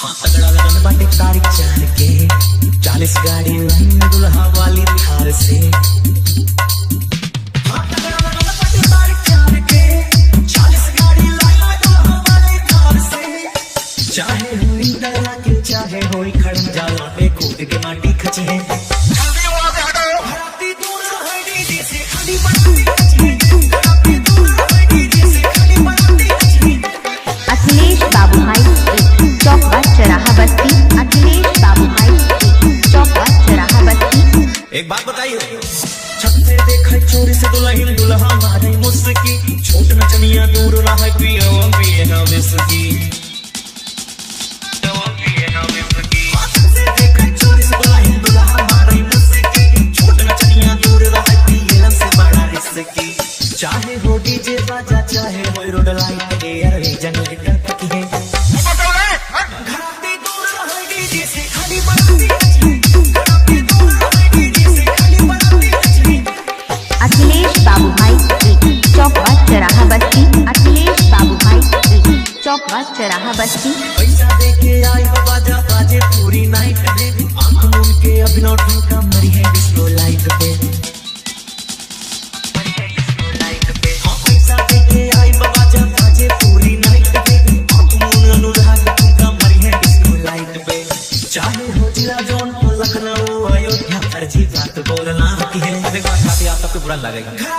हाँ तगड़ा लगन बाटे तारीख 4 के 40 गाड़ी लाइन दुल्हा वाली थार से। हाँ तगड़ा लगन बाटे तारीख 4 के 40 गाड़ी लाइन दुल्हा वाली थार से। चाहे हुई डरा के चाहे होई खड़न जाला पे कूद के माटी खची है। जल्दी वाला हटो हराती दूर रहे डीजे से खाली बनाती खची। हराती दूर रहे डीजे से खाली बनाती खची। अखिलेश बाबू भाई चौक चौराहा बस्ती। अखिलेश बाबू भाई चौक चौराहा बस्ती। एक बात बताइए, छत से देखा चोरी से दुल्हन दुल्हा मारे मुस्की। छोट नचनिया दूर ना है पिए ना विस्की। छत से देखा चोरी से दुल्हन दुल्हा मारे मुस्की। छोट नचनिया दूर ना है पिए से बड़ा रिस्की। चाहे हो डीजे बाजा चाहे हो रोड लाइट एयर जनरेटर की है। अखिलेश बाबू भाई चौक चौराहा बस्ती। अखिलेश बाबू भाई चौक चौराहा बस्ती। पैसा देके आई हो बाजा बाजे पूरी नाइट में। आंख मूंद के अभिनव ठुमका मरी है डिस्को लाइट पे। हाँ पैसा देके आई हो बाजा बाजे पूरी नाइट में। आंख मूंद अनुराग ठुमका मरी है डिस्को लाइट पे। चाहे हो जिला जौनपुर लखनऊ अयोध्या हर जी बात बोलना की है। आप सबको बुरा लगेगा।